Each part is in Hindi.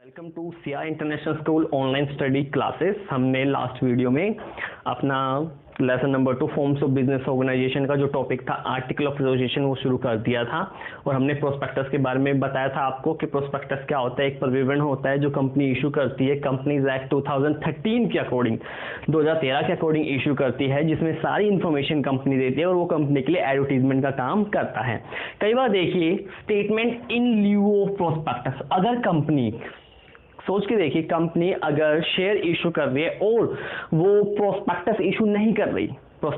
Welcome to Siya international school online study classes. हमने लास्ट वीडियो में अपना lesson number 2 forms of business organisation का जो टॉपिक था आर्टिकल ऑफ एसोसिएशन वो शुरू कर दिया था और हमने प्रोस्पेक्टस के बारे में बताया था आपको कि प्रोस्पेक्टस क्या होता है। एक परिविवरण होता है जो कंपनी इशू करती है, कंपनीज एक्ट 2013 के अकॉर्डिंग 2013 के अकॉर्डिंग इशू करती है, जिसमें सारी इंफॉर्मेशन कंपनी देती है और वो कंपनी के लिए एडवर्टीजमेंट का काम करता है। कई बार देखिए statement in lieu of prospectus, अगर कंपनी सोच के देखिए कंपनी अगर शेयर इशू कर रही है और वो प्रोस्पेक्टस इशू नहीं कर रही, तो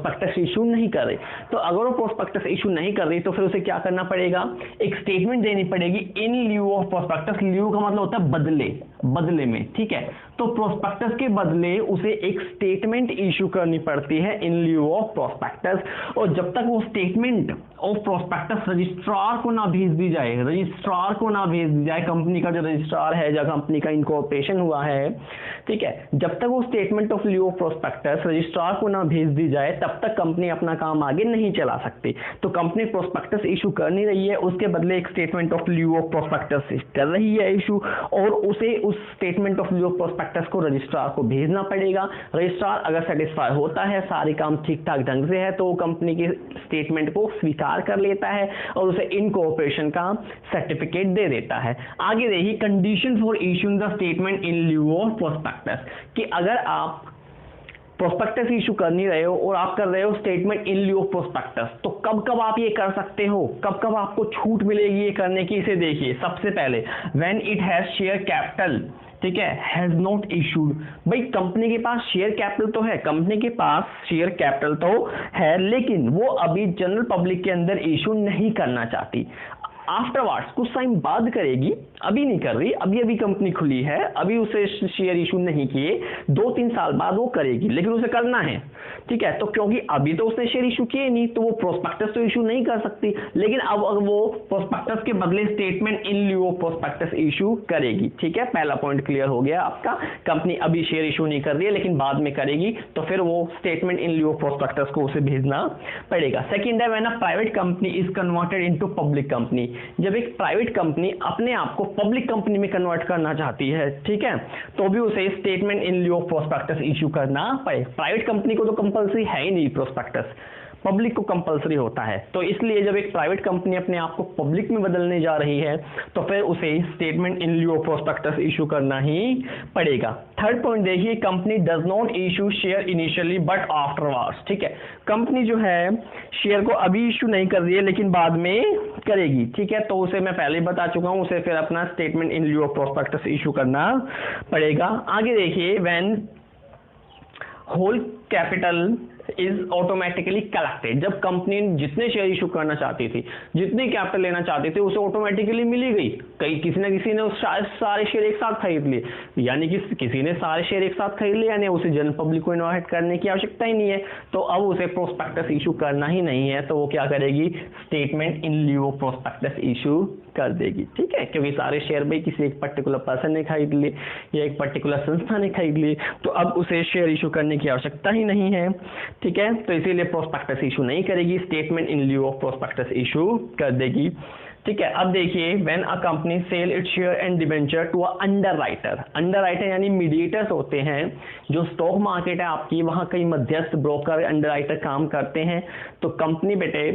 अगर वो प्रोस्पेक्टस इशू नहीं कर रही तो फिर उसे क्या करना पड़ेगा, एक स्टेटमेंट देनी पड़ेगी इन ल्यू ऑफ प्रोस्पेक्टस। ल्यू का मतलब होता है बदले में, ठीक है। तो प्रोस्पेक्टस के बदले उसे एक स्टेटमेंट इशू करनी पड़ती है इन ल्यू ऑफ प्रोस्पेक्टस, और जब तक वो स्टेटमेंट ऑफ प्रोस्पेक्टस रजिस्ट्रार को ना भेज दी जाए, कंपनी का जो रजिस्ट्रार है, जब कंपनी का इनकॉर्पोरेशन हुआ है, ठीक है, जब तक वो statement of ल्यू of prospectus registrar को ना भेज दी जाए तब तक कंपनी अपना काम आगे नहीं चला सकती। तो कंपनी प्रोस्पेक्टस इशू कर नहीं रही है, उसके बदले एक स्टेटमेंट ऑफ ल्यू ऑफ प्रोस्पेक्टस कर रही है इशू, और उसे उस स्टेटमेंट ऑफ ल्यू ऑफ प्रोस्पेक्टस को रजिस्ट्रार को भेजना पड़ेगा। रजिस्ट्रार अगर सेटिस्फाई होता है, सारे काम ठीक ठाक ढंग से है, तो वो कंपनी के स्टेटमेंट को स्वीकार कर लेता है और उसे इनकॉर्पोरेशन का सर्टिफिकेट दे देता है। आगे देखिए condition for issuing the statement in lieu of prospectus, कि अगर आप प्रोस्पेक्टस इशू कर नहीं रहे हो और आप कर रहे हो statement in lieu of prospectus, तो कब आप ये कर सकते हो, कब आपको छूट मिलेगी ये करने की, इसे देखिए। सबसे पहले when it has share capital, ठीक है, हैज नॉट इशूड। भाई कंपनी के पास शेयर कैपिटल तो है, लेकिन वो अभी जनरल पब्लिक के अंदर इशू नहीं करना चाहती। आफ्टरवर्ड्स कुछ टाइम बाद करेगी, अभी नहीं कर रही, अभी कंपनी खुली है, अभी उसे शेयर इशू नहीं किए, 2-3 साल बाद वो करेगी, लेकिन उसे करना है, ठीक है। तो क्योंकि अभी तो उसने शेयर इशू किए नहीं, तो वो प्रोस्पेक्टस तो इशू नहीं कर सकती, लेकिन अब अगर वो प्रोस्पेक्टस के बदले statement in lieu of prospectus issue करेगी, ठीक है। पहला पॉइंट क्लियर हो गया आपका, कंपनी अभी शेयर इशू नहीं कर रही है लेकिन बाद में करेगी, तो फिर वो statement in lieu of prospectus को उसे भेजना पड़ेगा। सेकंड है when a private company is converted into public company, जब एक प्राइवेट कंपनी अपने आप को पब्लिक कंपनी में कन्वर्ट करना चाहती है, ठीक है, तो भी उसे statement in lieu of prospectus issue करना पड़े। प्राइवेट कंपनी को तो कंपल्सरी है ही नहीं प्रोस्पेक्टस, पब्लिक को कंपल्सरी होता है, तो इसलिए जब एक प्राइवेट कंपनी अपने आप को पब्लिक में बदलने जा रही है तो फिर उसे statement in lieu of prospectus issue करना ही पड़ेगा। थर्ड पॉइंट देखिए, company does not issue share initially but afterwards, ठीक है, कंपनी जो है शेयर को अभी इशू नहीं कर रही है लेकिन बाद में करेगी, ठीक है, तो उसे मैं पहले ही बता चुका हूं, उसे फिर अपना statement in lieu of prospectus issue करना पड़ेगा। आगे देखिए when whole capital is automatically collected, जब कंपनी जितने शेयर इशू करना चाहती थी, जितनी कैपिटल लेना चाहती थी, उसे ऑटोमेटिकली मिली गई। किसी न किसी ने सारे शेयर एक साथ खरीद लिए, यानी कि किसी ने सारे शेयर एक साथ खरीद लिए, यानी उसे जनरल पब्लिक को इन्वाइट करने की आवश्यकता ही नहीं है, तो अब उसे प्रोस्पेक्टस इशू करना ही नहीं है, तो वो क्या करेगी, statement in lieu of prospectus issue कर देगी, ठीक है, क्योंकि सारे शेयर भाई किसी एक पर्टिकुलर पर्सन ने खरीद लिए या एक पर्टिकुलर संस्था ने खरीद लिए, तो अब उसे शेयर इशू करने की आवश्यकता ही नहीं है, ठीक है, तो इसीलिए प्रोस्पेक्टस इशू नहीं करेगी, statement in lieu of prospectus issue कर देगी, ठीक है। अब देखिए when a company sell its share and debenture to a underwriter यानी मीडिएटर्स होते हैं, जो स्टॉक मार्केट है आपकी, वहां कई मध्यस्थ ब्रोकर अंडरराइटर काम करते हैं, तो कंपनी बेटे,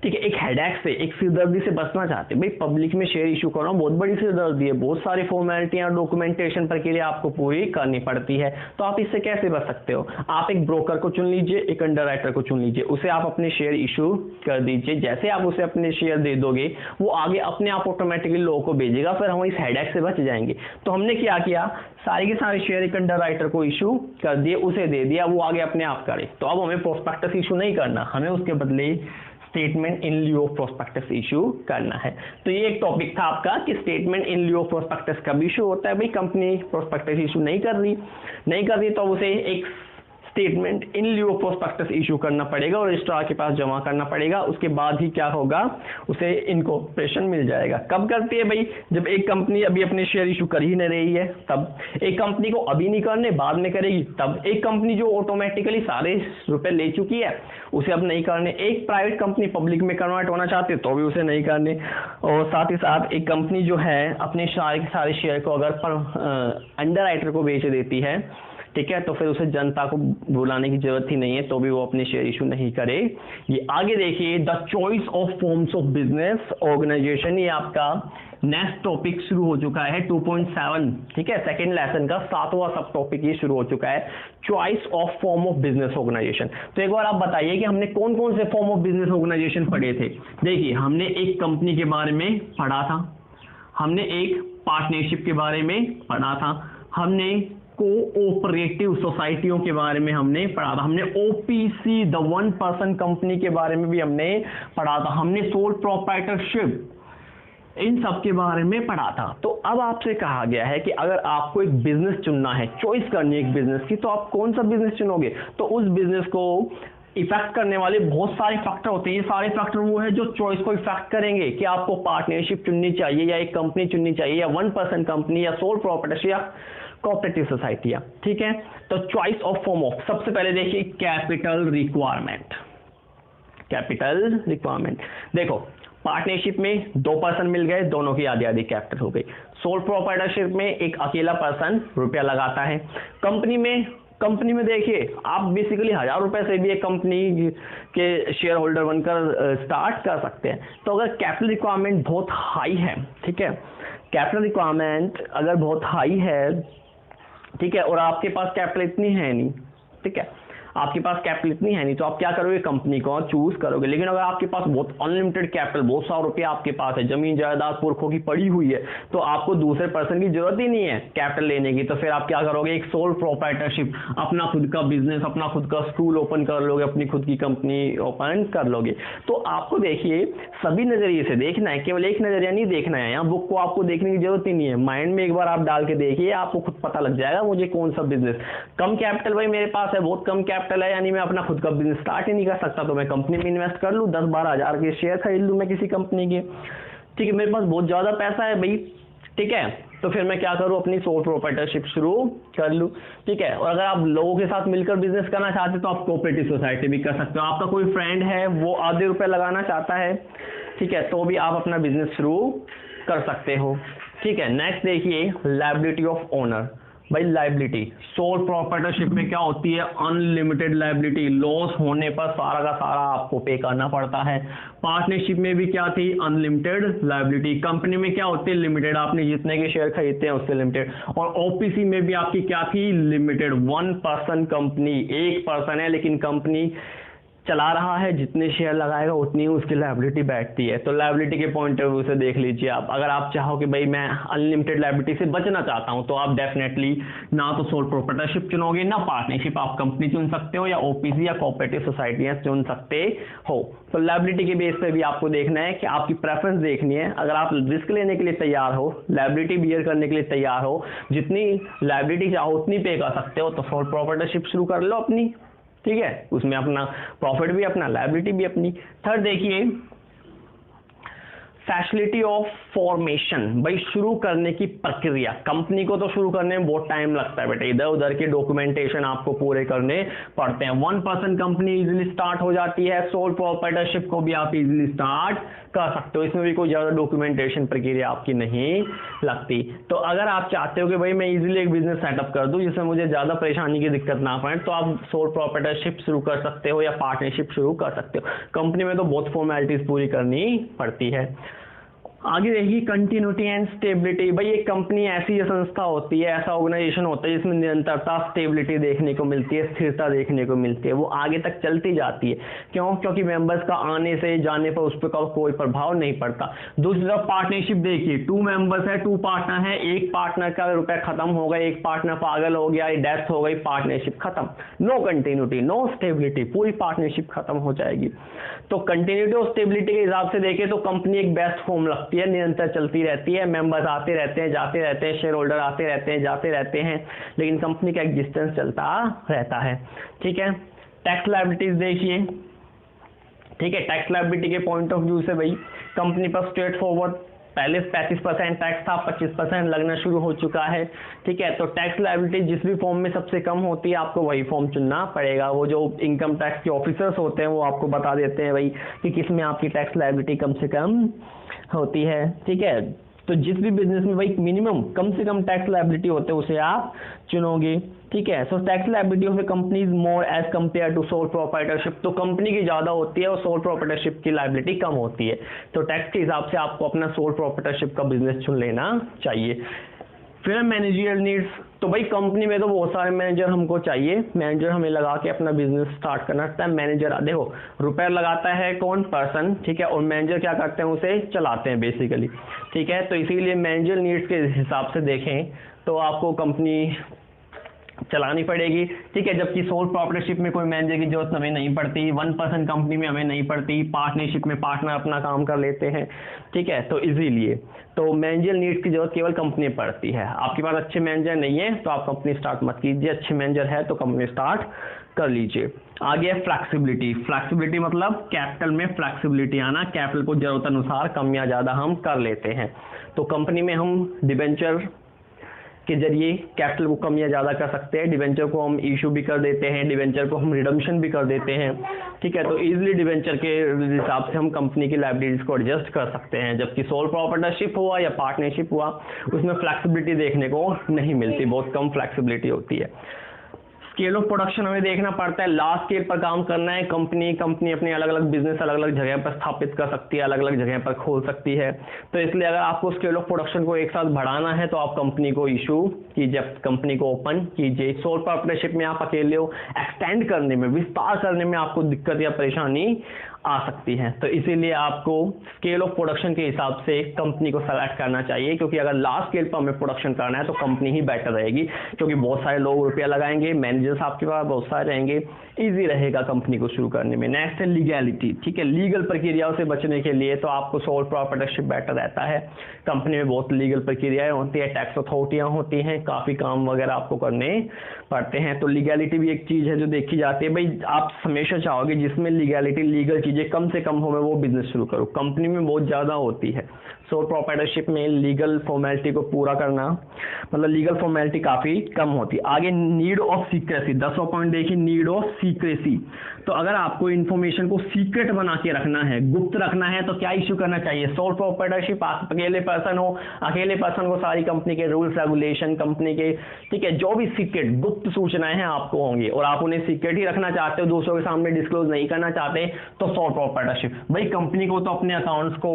ठीक है, एक हेडेक से, एक सिरदर्दी से बचना चाहते हैं। भाई पब्लिक में शेयर इशू करना बहुत बड़ी सिरदर्दी है, बहुत सारी फॉर्मेलिटियां डॉक्यूमेंटेशन प्रक्रिया आपको पूरी करनी पड़ती है, तो आप इससे कैसे बच सकते हो, आप एक ब्रोकर को चुन लीजिए, एक अंडरराइटर को चुन लीजिए, उसे आप अपने शेयर इशू कर दीजिए, जैसे आप उसे अपने शेयर दे दोगे वो आगे अपने आप ऑटोमेटिकली लोगों को भेजेगा, फिर हम इस हेडेक से बच जाएंगे। तो हमने क्या किया, सारे के सारे शेयर एक अंडरराइटर को इशू कर दिए, उसे दे दिया, वो आगे अपने आप करे, तो अब हमें प्रोस्पेक्टस इशू नहीं करना, हमें उसके बदले statement in lieu of prospectus issue करना है। तो ये एक टॉपिक था आपका कि statement in lieu of prospectus कब इशू होता है। भाई कंपनी प्रोस्पेक्टस इशू नहीं कर रही तो उसे एक statement in लिeu of prospectus issue करना पड़ेगा और रजिस्ट्रार के पास जमा करना पड़ेगा। उसके बाद ही क्या होगा, उसे इनकॉर्पोरेशन मिल जाएगा। कब करती है भाई, जब एक कंपनी अभी अपने शेयर इशू कर ही नहीं रही है तब। एक कंपनी को अभी नहीं करने, बाद में करेगी तब। एक कंपनी जो ऑटोमेटिकली सारे रुपए ले चुकी है उसे अब नहीं करने। एक प्राइवेट कंपनी पब्लिक में कन्वर्ट होना चाहती है तो भी उसे नहीं करने। और साथ ही साथ एक कंपनी जो है अपने सारे शेयर को अगर अंडर राइटर को बेच देती है, ठीक है, तो फिर उसे जनता को बुलाने की जरूरत ही नहीं है, तो भी वो अपने शेयर इशू नहीं करे। ये आगे देखिए, the choice of forms of business organisation, ये आपका नेक्स्ट टॉपिक शुरू हो चुका है 2.7, ठीक है, सेकंड लेसन का 7वां सब टॉपिक ये शुरू हो चुका है, choice of form of business organisation. तो एक बार आप बताइए कि हमने कौन कौन से फॉर्म ऑफ बिजनेस ऑर्गेनाइजेशन पढ़े थे। देखिए, हमने एक कंपनी के बारे में पढ़ा था, हमने एक पार्टनरशिप के बारे में पढ़ा था, हमने कोऑपरेटिव सोसाइटियों के बारे में हमने पढ़ा था, हमने OPC the one person company के बारे में भी हमने पढ़ा था, हमने सोल प्रोप्राइटरशिप, इन सब के बारे में पढ़ा था। तो अब आपसे कहा गया है कि अगर आपको एक बिजनेस चुनना है, चॉइस करनी है एक बिजनेस की, तो आप कौन सा बिजनेस चुनोगे। तो उस बिजनेस को इफेक्ट करने वाले बहुत सारे फैक्टर होते हैं। ये सारे फैक्टर वो है जो चॉइस को इफेक्ट करेंगे कि आपको पार्टनरशिप चुननी चाहिए या एक कंपनी चुननी चाहिए या वन पर्सन कंपनी या सोल प्रोप्राइटरशिप या कोऑपरेटिव सोसाइटियां, ठीक है। तो चॉइस ऑफ फॉर्म ऑफ, सबसे पहले देखिए कैपिटल रिक्वायरमेंट। कैपिटल रिक्वायरमेंट देखो, पार्टनरशिप में 2 पर्सन मिल गए, दोनों की आधी आधी कैपिटल हो गई। सोल प्रोप्राइटरशिप में एक अकेला पर्सन रुपया लगाता है। कंपनी में देखिए, आप बेसिकली 1000 रुपए से भी एक कंपनी के शेयर होल्डर बनकर स्टार्ट कर सकते हैं। तो अगर कैपिटल रिक्वायरमेंट बहुत हाई है, ठीक है, कैपिटल रिक्वायरमेंट अगर बहुत हाई है, ठीक है, और आपके पास कैपिटल इतनी है नहीं, ठीक है, आपके पास कैपिटल इतनी है नहीं, तो आप क्या करोगे, कंपनी को चूज करोगे। लेकिन अगर आपके पास बहुत अनलिमिटेड कैपिटल, बहुत सारा रुपया आपके पास है, जमीन जायदाद पुरखों की पड़ी हुई है, तो आपको दूसरे पर्सन की जरूरत ही नहीं है कैपिटल लेने की। तो फिर आप क्या करोगे, एक सोल प्रोप्राइटरशिप, अपना खुद का बिजनेस, अपना खुद का स्कूल ओपन कर लोगे, अपनी खुद की कंपनी ओपन कर लोगे। तो आपको देखिए सभी नजरिए से देखना है, केवल एक नजरिया नहीं देखना है। यहाँ बुक को आपको देखने की जरूरत ही नहीं है, माइंड में एक बार आप डाल के देखिए, आपको खुद पता लग जाएगा मुझे कौन सा बिजनेस। कम कैपिटल भाई मेरे पास है, बहुत कम कैपिटल है, यानी मैं अपना खुद का बिजनेस स्टार्ट ही नहीं कर सकता, तो मैं कंपनी में इन्वेस्ट कर लूं, 10-12 हजार के शेयर खरीद लूं मैं किसी कंपनी के, ठीक है। मेरे पास बहुत ज्यादा पैसा है भाई, ठीक है, तो फिर मैं क्या करूं, अपनी सोल प्रोप्राइटरशिप शुरू कर लूं, ठीक है। और अगर आप लोगों के साथ मिलकर बिजनेस करना चाहते हैं तो आप कोऑपरेटिव सोसाइटी भी कर सकते हो। आपका कोई फ्रेंड है, वो आधे रुपए लगाना चाहता है, ठीक है, तो भी आप अपना बिजनेस शुरू कर सकते हो, ठीक है। नेक्स्ट देखिए, लायबिलिटी ऑफ ओनर। भाई लायबिलिटी सोल प्रोप्राइटरशिप में क्या होती है, अनलिमिटेड लायबिलिटी, लॉस होने पर सारा का सारा आपको पे करना पड़ता है। पार्टनरशिप में भी क्या थी, अनलिमिटेड लायबिलिटी। कंपनी में क्या होती है, लिमिटेड, आपने जितने के शेयर खरीदते हैं उससे लिमिटेड। और ओपीसी में भी आपकी क्या थी, लिमिटेड, वन पर्सन कंपनी, एक पर्सन है लेकिन कंपनी चला रहा है, जितने शेयर लगाएगा उतनी उसकी लायबिलिटी बैठती है। तो लायबिलिटी के पॉइंट ऑफ व्यू से देख लीजिए आप, अगर आप चाहो कि भाई मैं अनलिमिटेड लायबिलिटी से बचना चाहता हूं, तो आप डेफिनेटली ना तो सोल प्रोप्राइटरशिप चुनोगे ना पार्टनरशिप, आप कंपनी चुन सकते हो या ओपीसी या कोऑपरेटिव सोसाइटियां चुन सकते हो। तो लायबिलिटी के बेस पे भी आपको देखना है कि आपकी प्रेफरेंस देखनी है। अगर आप रिस्क लेने के लिए तैयार हो, लायबिलिटी बियर करने के लिए तैयार हो, जितनी लायबिलिटी चाहो उतनी पे कर सकते हो, तो सोल प्रोप्राइटरशिप शुरू कर लो अपनी, ठीक है, उसमें अपना प्रॉफिट भी अपना, लायबिलिटी भी अपनी। थर्ड देखिए, फैसिलिटी ऑफ फॉर्मेशन, भाई शुरू करने की प्रक्रिया। कंपनी को तो शुरू करने में बहुत टाइम लगता है बेटा, इधर उधर के डॉक्यूमेंटेशन आपको पूरे करने पड़ते हैं। One person company easily start हो जाती है, सोल प्रोप्राइटरशिप को भी आप इजीली स्टार्ट कर सकते हो, इसमें भी कोई ज्यादा डॉक्यूमेंटेशन प्रक्रिया आपकी नहीं लगती। तो अगर आप चाहते हो कि भाई मैं इजीली एक बिजनेस सेटअप कर दूं जिसमें मुझे ज्यादा परेशानी की दिक्कत ना पड़े, तो आप सोल प्रोप्राइटरशिप शुरू कर सकते हो या पार्टनरशिप शुरू कर सकते हो। कंपनी में तो बहुत फॉर्मेलिटीज पूरी करनी पड़ती है। आगे देखिए, कंटिन्यूटी एंड स्टेबिलिटी। भाई एक कंपनी ऐसी संस्था होती है, ऐसा ऑर्गेनाइजेशन होता है जिसमें निरंतरता, स्टेबिलिटी देखने को मिलती है, स्थिरता देखने को मिलती है, वो आगे तक चलती जाती है। क्यों? क्योंकि मेंबर्स का आने से जाने पर उस पर कोई प्रभाव नहीं पड़ता। दूसरी तरफ पार्टनरशिप देखिए, 2 मेंबर्स है, 2 पार्टनर है, एक पार्टनर का रुपया खत्म हो गया, एक पार्टनर पागल हो गया, डेथ हो गई, पार्टनरशिप खत्म, नो कंटिन्यूटी, नो स्टेबिलिटी, पूरी पार्टनरशिप खत्म हो जाएगी। तो कंटिन्यूटी और स्टेबिलिटी के हिसाब से देखें तो कंपनी एक बेस्ट फॉर्म लगती लगती है, निरंतर चलती रहती है, मेंबर्स आते रहते हैं जाते रहते हैं, शेयर होल्डर आते रहते हैं जाते रहते हैं, लेकिन कंपनी का एग्जिस्टेंस चलता रहता है। ठीक है, टैक्स लायबिलिटीज देखिए। ठीक है, टैक्स लायबिलिटी के पॉइंट ऑफ व्यू से भाई कंपनी पर स्ट्रेट फॉरवर्ड पहले 35% टैक्स था, 25% लगना शुरू हो चुका है। ठीक है, तो टैक्स लायबिलिटी जिस भी फॉर्म में सबसे कम होती है आपको वही फॉर्म चुनना पड़ेगा। वो जो इनकम टैक्स के ऑफिसर्स होते हैं वो आपको बता देते हैं भाई कि किस में आपकी टैक्स लायबिलिटी कम से कम होती है। ठीक है, तो जिस भी बिजनेस में भाई मिनिमम कम से कम टैक्स लायबिलिटी होते हैं उसे आप चुनोगे। ठीक है, so tax liability of a company is more as compare to sole proprietorship, तो कंपनी की ज्यादा होती है और सोल प्रोप्राइटरशिप की लायबिलिटी कम होती है। तो टैक्स के हिसाब से आपको अपना सोल प्रोप्राइटरशिप का बिजनेस चुन लेना चाहिए। फिर मैनेजरियल नीड्स, तो भाई कंपनी में तो बहुत सारे मैनेजर हमको चाहिए, मैनेजर हमें लगा के अपना बिजनेस स्टार्ट करना है। मैनेजर देखो रुपए लगाता है कौन, पर्सन। ठीक है, और मैनेजर क्या करते हैं, उसे चलाते हैं बेसिकली। ठीक है, तो इसीलिए मैनेजर नीड्स के हिसाब से देखें तो आपको कंपनी चलानी पड़ेगी। ठीक है, जबकि सोल प्रोप्राइटरशिप में कोई मैनेजर की जरूरत हमें नहीं पड़ती, 1% कंपनी में हमें नहीं पड़ती, पार्टनरशिप में पार्टनर अपना काम कर लेते हैं। ठीक है, तो इसीलिए तो मैनेजर नीड्स की जरूरत केवल कंपनी में पड़ती है। आपके पास अच्छे मैनेजर नहीं है तो आप कंपनी स्टार्ट मत कीजिए, अच्छे मैनेजर है तो कंपनी स्टार्ट कर लीजिए। आगे फ्लेक्सिबिलिटी, फ्लेक्सिबिलिटी मतलब कैपिटल में फ्लेक्सिबिलिटी आना, कैपिटल को जरूरत अनुसार कम या ज्यादा हम कर लेते हैं। तो कंपनी में हम डिबेंचर के जरिए कैपिटल को कम या ज्यादा कर सकते हैं, डिवेंचर को हम इशू भी कर देते हैं, डिवेंचर को हम रिडम्पशन भी कर देते हैं। ठीक है, तो इजीली डिवेंचर के हिसाब से हम कंपनी की लायबिलिटीज को एडजस्ट कर सकते हैं। जबकि सोल प्रोप्राइटरशिप हुआ या पार्टनरशिप हुआ उसमें फ्लेक्सिबिलिटी देखने को नहीं मिलती, बहुत कम फ्लेक्सिबिलिटी होती है। स्केल ऑफ प्रोडक्शन हमें देखना पड़ता है, लार्ज स्केल पर काम करना है, कंपनी अपने अलग अलग बिजनेस अलग अलग जगह पर स्थापित कर सकती है, अलग अलग जगह पर खोल सकती है। तो इसलिए अगर आपको स्केल ऑफ प्रोडक्शन को एक साथ बढ़ाना है तो आप कंपनी को इशू कीजिए, कंपनी को ओपन कीजिए। सोल प्रोप्राइटरशिप में आप अकेले हो, एक्सटेंड करने में, विस्तार करने में आपको दिक्कत या परेशानी आ सकती है। तो इसीलिए आपको स्केल ऑफ प्रोडक्शन के हिसाब से कंपनी को सेलेक्ट करना चाहिए, क्योंकि अगर लार्ज स्केल पर हमें प्रोडक्शन करना है तो कंपनी ही बेटर रहेगी, क्योंकि बहुत सारे लोग रुपया लगाएंगे, मैनेजर्स आपके पास बहुत सारे रहेंगे, इजी रहेगा कंपनी को शुरू करने में। नेक्स्ट है लीगैलिटी। ठीक है, लीगल प्रक्रियाओं से बचने के लिए तो आपको सोल प्रोप्राइटरशिप बेटर रहता है। कंपनी में बहुत लीगल प्रक्रियाएं होती है, टैक्स अथॉरिटियां होती हैं, काफी काम वगैरह आपको करने पड़ते हैं। तो लीगैलिटी भी एक चीज है जो देखी जाती है। भाई आप हमेशा चाहोगे जिसमें लीगैलिटी, लीगल चीजें कम से कम हो, मैं वो बिजनेस शुरू करूं। कंपनी में बहुत ज्यादा होती है। सोल प्रोप्राइटरशिप में लीगल फॉर्मेलिटी को पूरा करना, मतलब लीगल फॉर्मेलिटी काफी कम होती है। आगे नीड ऑफ सीक्रेसी, 10वां पॉइंट देखिए, नीड ऑफ सीक्रेसी। तो अगर आपको इन्फॉर्मेशन को सीक्रेट बना के रखना है, गुप्त रखना है, तो क्या इश्यू करना चाहिए? सोल प्रोप्राइटरशिप, आप अकेले पर्सन हो, अकेले पर्सन को सारी कंपनी के रूल्स रेगुलेशन, कंपनी के, ठीक है, जो भी सीक्रेट गुप्त सूचनाएं हैं आपको होंगी और आप उन्हें सीक्रेट ही रखना चाहते हो, दूसरों के सामने डिस्क्लोज नहीं करना चाहते, तो सोल प्रोप्राइटरशिप। भाई कंपनी को तो अपने अकाउंट्स को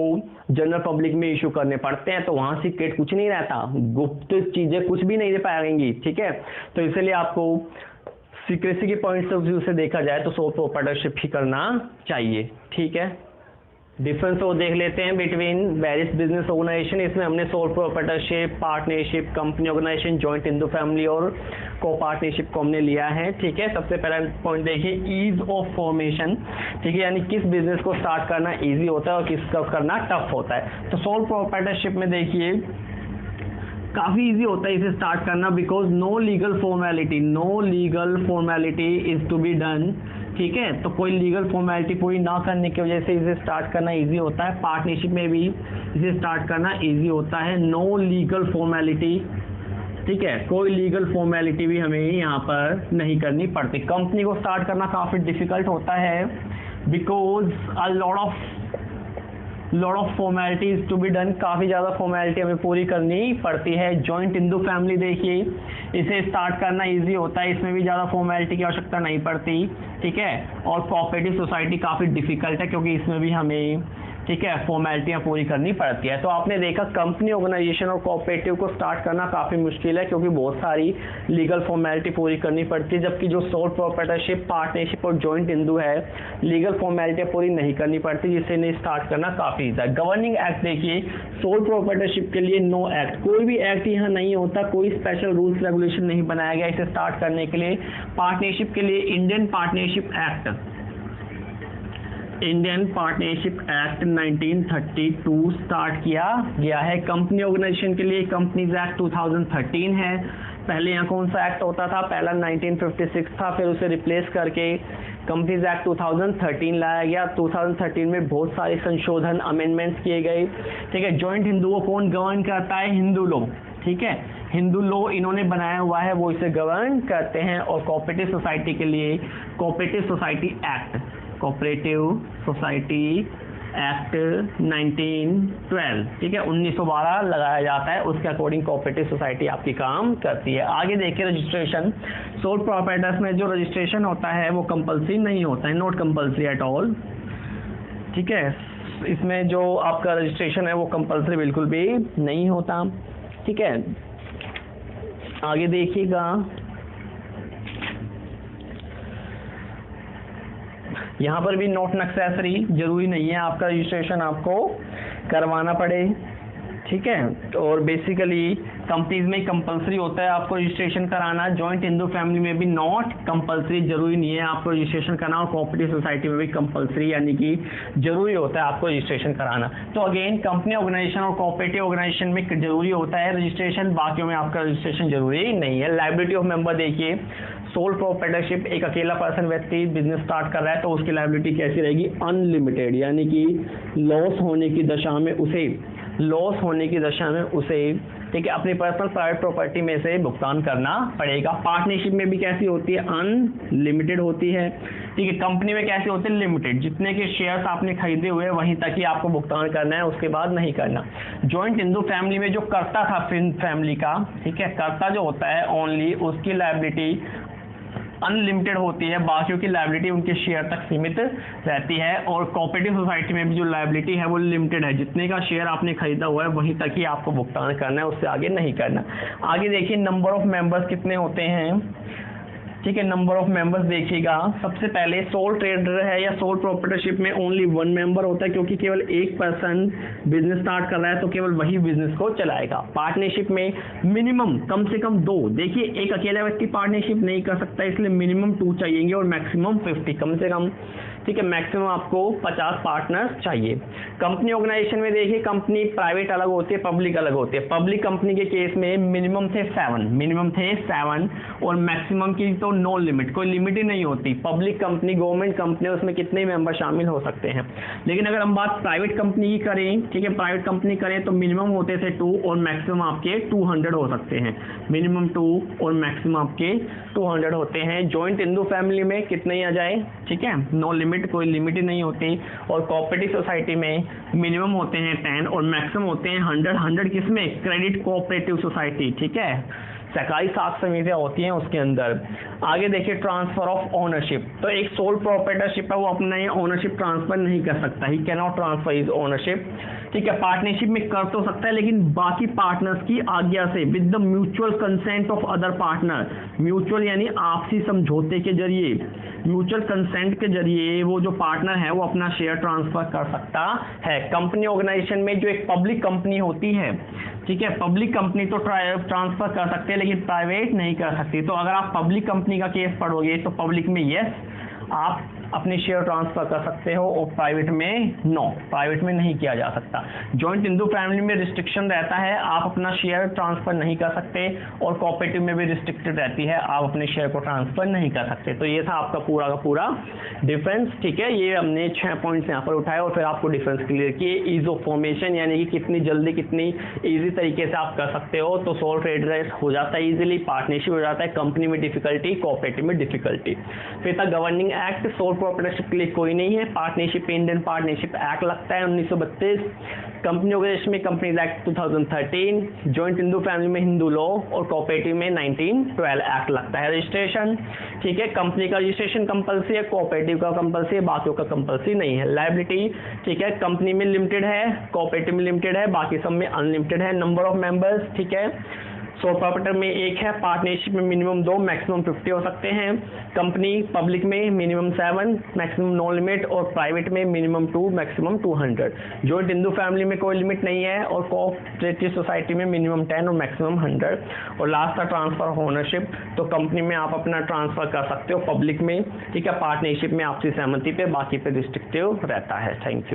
जनरल पब्लिक में इशू करने पड़ते हैं, तो वहां सीक्रेट कुछ नहीं रहता, गुप्त चीजें कुछ भी नहीं दे पाएंगी। ठीक है, तो इसलिए आपको सीक्रेसी के पॉइंट ऑफ व्यू से देखा जाए तो सोल प्रोप्राइटरशिप ही करना चाहिए। ठीक है, डिफरेंस वो देख लेते हैं बिटवीन वेरियस बिजनेस ऑर्गेनाइजेशन। इसमें हमने sole proprietorship, partnership, company organisation, joint Hindu family और को पार्टनरशिप को हमने लिया है। ठीक है, सबसे पहला पॉइंट देखिए, ईज ऑफ फॉर्मेशन। ठीक है, यानी किस बिजनेस को स्टार्ट करना इजी होता है और किसका करना टफ होता है। तो सोल प्रोप्राइटरशिप में देखिए काफी इजी होता है इसे स्टार्ट करना, because no legal formality is to be done. ठीक है, तो कोई लीगल फॉर्मेलिटी पूरी ना करने की वजह से इसे स्टार्ट करना इजी होता है। पार्टनरशिप में भी इसे स्टार्ट करना इजी होता है, नो लीगल फॉर्मेलिटी। ठीक है, कोई लीगल फॉर्मेलिटी भी हमें यहाँ पर नहीं करनी पड़ती। कंपनी को स्टार्ट करना काफी डिफिकल्ट होता है, because a lot of formalities to be done, काफी ज्यादा फॉर्मेलिटी हमें पूरी करनी पड़ती है। जॉइंट हिंदू फैमिली देखिए, इसे स्टार्ट करना इजी होता है, इसमें भी ज्यादा फॉर्मेलिटी की आवश्यकता नहीं पड़ती। ठीक है, और कोऑपरेटिव सोसाइटी काफी डिफिकल्ट है, क्योंकि इसमें भी हमें, ठीक है, फॉर्मेलिटियां पूरी करनी पड़ती है। तो आपने देखा कंपनी ऑर्गेनाइजेशन और कोऑपरेटिव को स्टार्ट करना काफी मुश्किल है, क्योंकि बहुत सारी लीगल फॉर्मेलिटी पूरी करनी पड़ती है। जबकि जो सोल प्रोप्राइटरशिप, पार्टनरशिप और जॉइंट हिंदू है, लीगल फॉर्मेलिटियां पूरी नहीं करनी पड़ती, जिससे इन्हें स्टार्ट करना काफी इजी है। गवर्निंग एक्ट देखिए, सोल प्रोप्राइटरशिप के लिए नो एक्ट, कोई भी एक्ट यहाँ नहीं होता, कोई स्पेशल रूल्स रेगुलेशन नहीं बनाया गया इसे स्टार्ट करने के लिए। पार्टनरशिप के लिए Indian partnership act, Indian partnership act 1932 start किया गया है। कंपनी ऑर्गेनाइजेशन के लिए कंपनीज एक्ट 2013 है। पहले यहाँ कौन सा एक्ट होता था? पहला 1956 था, फिर उसे रिप्लेस करके कंपनीज एक्ट 2013 लाया गया। 2013 में बहुत सारे संशोधन अमेंडमेंट्स किए गए। ठीक है, जॉइंट हिंदू को कौन गवर्न करता है? हिंदू लॉ। ठीक है, हिंदू लॉ इन्होंने बनाया हुआ है, वो इसे गवर्न करते हैं। और कोऑपरेटिव सोसाइटी के लिए cooperative society act, cooperative society act 1912, ठीक है, 1912 लगाया जाता है। उसके अकॉर्डिंग कोऑपरेटिव सोसाइटी आपकी काम करती है। आगे देखिए रजिस्ट्रेशन। सोल प्रोप्राइटर्स में जो रजिस्ट्रेशन होता है वो कंपल्सरी नहीं होता है, नॉट कंपल्सरी एट ऑल। ठीक है, इसमें जो आपका रजिस्ट्रेशन है वो कंपल्सरी बिल्कुल भी नहीं होता। ठीक है, आगे देखिएगा, यहाँ पर भी नॉट नेसेसरी, जरूरी नहीं है आपका रजिस्ट्रेशन आपको करवाना पड़े। ठीक है, और बेसिकली कंपनीज में कंपलसरी होता है आपको रजिस्ट्रेशन कराना। जॉइंट हिंदू फैमिली में भी नॉट कंपलसरी, जरूरी नहीं है आपको रजिस्ट्रेशन कराना। और कोऑपरेटिव सोसाइटी में भी कंपलसरी यानी कि जरूरी होता है आपको रजिस्ट्रेशन कराना। तो अगेन कंपनी ऑर्गेनाइजेशन और कोऑपरेटिव ऑर्गेनाइजेशन में जरूरी होता है रजिस्ट्रेशन, बाकियों में आपका रजिस्ट्रेशन जरूरी नहीं है। लायबिलिटी ऑफ मेंबर देखिए, सोल प्रोप्राइटरशिप, एक अकेला पर्सन व्यक्ति बिजनेस स्टार्ट कर रहा है तो उसकी लायबिलिटी कैसी रहेगी? अनलिमिटेड, यानी कि लॉस होने की दशा में उसे ठीक है अपनी पर्सनल प्राइवेट प्रॉपर्टी में से भुगतान करना पड़ेगा। पार्टनरशिप में भी कैसी होती है? अनलिमिटेड होती है। ठीक है, कंपनी में कैसे होते हैं? लिमिटेड, जितने के शेयर्स आपने खरीदे हुए वहीं तक ही आपको भुगतान करना है, उसके बाद नहीं करना। जॉइंट हिंदू फैमिली में जो कर्ता था फैमिली का, ठीक है, कर्ता जो होता है ओनली, उसकी लायबिलिटी अनलिमिटेड होती है, बाकियों की लायबिलिटी उनके शेयर तक सीमित रहती है। और कोऑपरेटिव सोसाइटी में भी जो लायबिलिटी है वो लिमिटेड है, जितने का शेयर आपने खरीदा हुआ है वहीं तक ही आपको भुगतान करना है, उससे आगे नहीं करना। आगे देखिए नंबर ऑफ मेंबर्स कितने होते हैं। ठीक है, नंबर ऑफ मेंबर्स देखिएगा, सबसे पहले सोल ट्रेडर है या सोल प्रोप्राइटरशिप में ओनली 1 मेंबर होता है, क्योंकि केवल एक पर्सन बिजनेस स्टार्ट कर रहा है तो केवल वही बिजनेस को चलाएगा। पार्टनरशिप में मिनिमम कम से कम 2, देखिए एक अकेला व्यक्ति पार्टनरशिप नहीं कर सकता, इसलिए मिनिमम 2 चाहिए और मैक्सिमम 50, कम से कम। ठीक है, मैक्सिमम आपको 50 पार्टनर्स चाहिए। कंपनी ऑर्गेनाइजेशन में देखिए, कंपनी प्राइवेट अलग होती है, पब्लिक अलग होती है। पब्लिक कंपनी के केस में मिनिमम थे 7 और मैक्सिमम की तो नो लिमिट, कोई लिमिट ही नहीं होती। पब्लिक कंपनी, गवर्नमेंट कंपनी, उसमें कितने मेंबर शामिल हो सकते हैं। लेकिन अगर हम बात प्राइवेट कंपनी की करें, ठीक है, प्राइवेट कंपनी करें तो मिनिमम होते थे 2 और मैक्सिमम आपके 200 हो सकते हैं। मिनिमम 2 और मैक्सिमम आपके 200 होते हैं। जॉइंट हिंदू फैमिली में कितने ही आ जाए, ठीक है, नो लिमिट, कोई लिमिट ही नहीं होती। और कोऑपरेटिव सोसाइटी में मिनिमम होते हैं 10 और मैक्सिमम होते हैं 100 किसमें? Credit cooperative society. ठीक है, सहकारी साख समितियां होती हैं उसके अंदर। आगे देखिए ट्रांसफर ऑफ ओनरशिप, तो एक सोल प्रोप्राइटरशिप है वो अपना ये ओनरशिप ट्रांसफर नहीं कर सकता, he can not transfer his ownership. ठीक है, पार्टनरशिप में कर तो सकता है लेकिन बाकी पार्टनर्स की आज्ञा से, with the mutual consent of other partner. Mutual यानी आपसी समझौते के जरिए, म्यूचुअल कंसेंट के जरिए वो जो पार्टनर है वो अपना शेयर ट्रांसफर कर सकता है। कंपनी ऑर्गेनाइजेशन में जो एक पब्लिक कंपनी होती है, ठीक है, पब्लिक कंपनी तो ट्रांसफर कर सकते हैं लेकिन प्राइवेट नहीं कर सकती। तो अगर आप पब्लिक कंपनी का केस पढ़ोगे तो पब्लिक में यस आप अपने शेयर ट्रांसफर कर सकते हो और प्राइवेट में नो, प्राइवेट में नहीं किया जा सकता। जॉइंट हिंदू फैमिली में रिस्ट्रिक्शन रहता है, आप अपना शेयर ट्रांसफर नहीं कर सकते, और कोऑपरेटिव में भी रिस्ट्रिक्टेड रहती है, आप अपने शेयर को ट्रांसफर नहीं कर सकते। तो ये था आपका पूरा का पूरा डिफरेंस। ठीक है, ये हमने 6 पॉइंट्स यहाँ पर उठाए और फिर आपको डिफरेंस क्लियर किए। ईज ऑफ फॉर्मेशन यानी कि कितनी जल्दी कितनी ईजी तरीके से आप कर सकते हो। तो सोल ट्रेडर हो जाता है ईजिली, पार्टनरशिप हो जाता है, कंपनी में डिफिकल्टी, कोऑपरेटिव में डिफिकल्टी। फिर था गवर्निंग एक्ट, सोल प्रोप्राइटरशिप के लिए कोई नहीं है। पार्टनरशिप इंडियन पार्टनरशिप एक्ट लगता है 1932। कंपनी ऑर्गेनाइजेशन में companies act 2013। Joint Hindu family में हिंदू लॉ और कोऑपरेटिव में 1912 एक्ट लगता है। रजिस्ट्रेशन, ठीक है, कंपनी का रजिस्ट्रेशन कंपल्सरी है, कोऑपरेटिव का कंपल्सरी है, बाकियों का कंपल्सरी नहीं है। लायबिलिटी, ठीक है, कंपनी में लिमिटेड है, कोऑपरेटिव में लिमिटेड है, बाकी सब में अनलिमिटेड है। नंबर ऑफ मेंबर्स, ठीक है, सोल प्रोप्राइटर में एक है, पार्टनरशिप में मिनिमम 2 मैक्सिमम 50 हो सकते हैं, कंपनी पब्लिक में मिनिमम 7 मैक्सिमम नो लिमिट, और प्राइवेट में minimum 2 maximum 200। Joint Hindu family में कोई लिमिट नहीं है, और कोऑपरेटिव सोसाइटी में मिनिमम 10 और मैक्सिमम 100। और लास्ट था ट्रांसफर ऑफ ओनरशिप, तो कंपनी में आप अपना ट्रांसफर कर सकते हो पब्लिक में, ठीक है, पार्टनरशिप में आपसी सहमति पे, बाकी पे रिस्ट्रिक्टिव रहता है। Thank you.